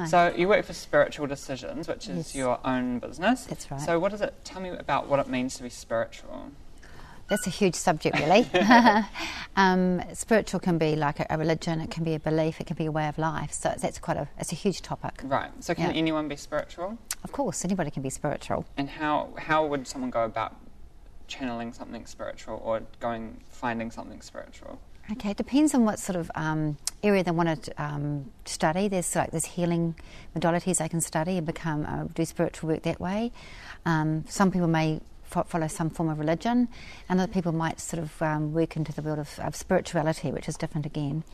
So you work for Spiritual Decisions, which is Yes. your own business. That's right. So what is it? Tell me about what it means to be spiritual. That's a huge subject, really. Spiritual can be like a religion, it can be a belief, it can be a way of life. So it's a huge topic. Right. So can anyone be spiritual? Of course, anybody can be spiritual. And how would someone go about channeling something spiritual or finding something spiritual? Okay, it depends on what sort of area they want to study. There's healing modalities they can study and do spiritual work that way. Some people may follow some form of religion, and other people might sort of work into the world of spirituality, which is different again.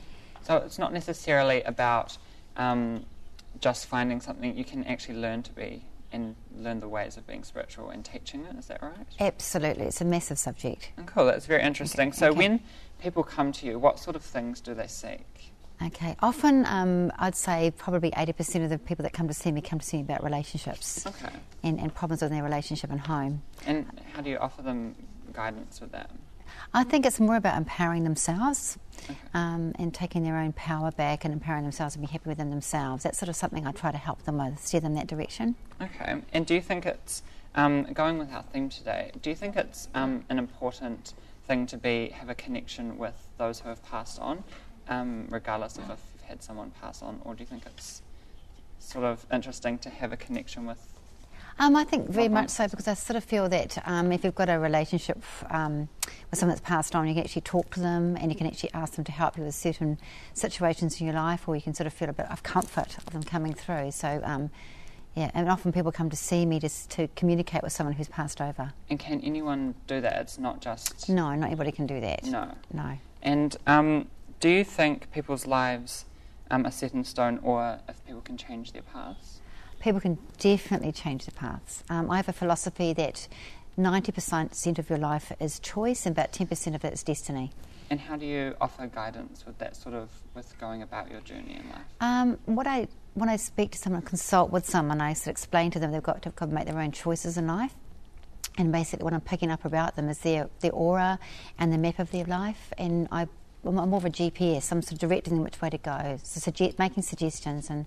So it's not necessarily about just finding something. You can actually learn the ways of being spiritual and teaching it. Is that right? Absolutely, it's a massive subject. Oh, cool, that's very interesting. Okay. So when people come to you, what sort of things do they seek? Okay, often I'd say probably 80% of the people that come to see me about relationships. Okay. And problems in their relationship and home. And how do you offer them guidance with that? I think it's more about empowering themselves, Okay. and taking their own power back and empowering themselves and be happy within themselves. That's sort of something I try to help them with, steer them that direction. Okay. And do you think it's, going with our theme today, do you think it's an important thing to have a connection with those who have passed on, regardless of if you've had someone pass on, or do you think it's sort of interesting to have a connection with? I think very much so, because I sort of feel that if you've got a relationship with someone that's passed on, you can actually talk to them and you can actually ask them to help you with certain situations in your life, or you can sort of feel a bit of comfort of them coming through. So, and often people come to see me just to communicate with someone who's passed over. And can anyone do that? It's not just... No, not everybody can do that. No. And do you think people's lives are set in stone, or if people can change their paths? People can definitely change their paths. I have a philosophy that 90% of your life is choice and about 10% of it is destiny. And how do you offer guidance with that with going about your journey in life? When I speak to someone, consult with someone, I sort of explain to them they've got to make their own choices in life. And basically what I'm picking up about them is their aura and the map of their life. And I'm more of a GPS. I'm sort of directing them which way to go, making suggestions, and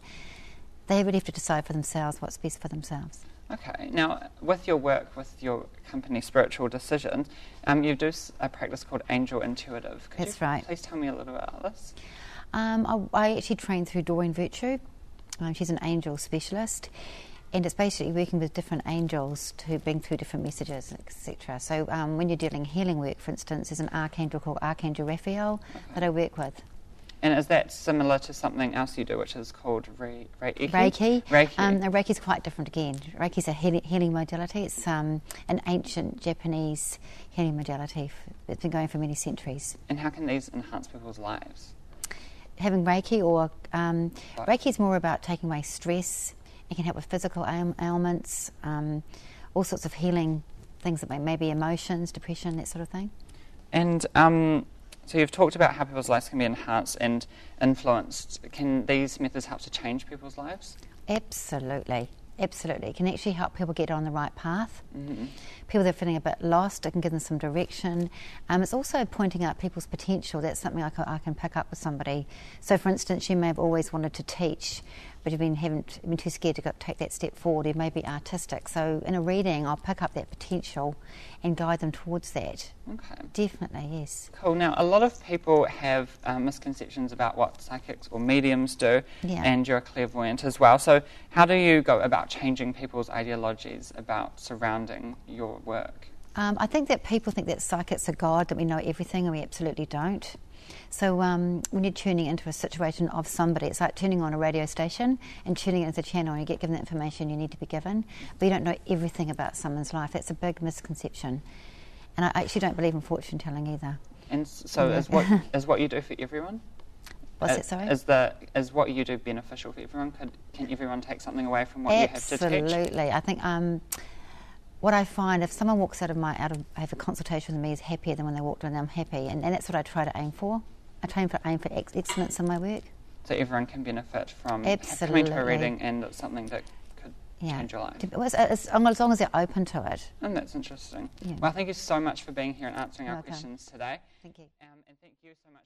they really have to decide for themselves what's best for themselves. Okay. Now, with your work, with your company, Spiritual Decisions, you do a practice called Angel Intuitive. That's right. Please tell me a little about this. I actually train through Doreen Virtue. She's an angel specialist, and it's basically working with different angels to bring through different messages, etc. So when you're doing healing work, for instance, there's an archangel called Archangel Raphael that I work with. And is that similar to something else you do, which is called Reiki? Reiki. Reiki. Reiki's quite different again. Reiki's a healing modality. It's an ancient Japanese healing modality. It's been going for many centuries. And how can these enhance people's lives? Having Reiki, or Reiki is more about taking away stress. It can help with physical ailments, all sorts of healing things that may be emotions, depression, that sort of thing. And so you've talked about how people's lives can be enhanced and influenced. Can these methods help to change people's lives? Absolutely. It can actually help people get on the right path. Mm-hmm. People that are feeling a bit lost, it can give them some direction. It's also pointing out people's potential. That's something I can pick up with somebody. So, for instance, you may have always wanted to teach, but you've been too scared to take that step forward. You may be artistic. So in a reading, I'll pick up that potential and guide them towards that. Okay. Definitely, yes. Cool. Now, a lot of people have misconceptions about what psychics or mediums do, and you're a clairvoyant as well. So how do you go about changing people's ideologies about surrounding your work? I think that people think that psychics are God, that we know everything, and we absolutely don't. So when you're tuning into a situation of somebody, it's like tuning on a radio station and tuning into the channel, and you get given the information you need to be given, but you don't know everything about someone's life. That's a big misconception. And I actually don't believe in fortune telling either. And so is what you do for everyone? What's that, sorry? Is what you do beneficial for everyone? Can everyone take something away from what you have to teach? Absolutely. I think what I find, if someone walks out of I have a consultation with me, is happier than when they walked in, I'm happy, and that's what I try to aim for. I aim for excellence in my work. So everyone can benefit from Absolutely. coming to a reading, and it's something that could change your life. As long as they're open to it. And that's interesting. Yeah. Well, thank you so much for being here and answering our Welcome. questions today. Thank you. And thank you so much.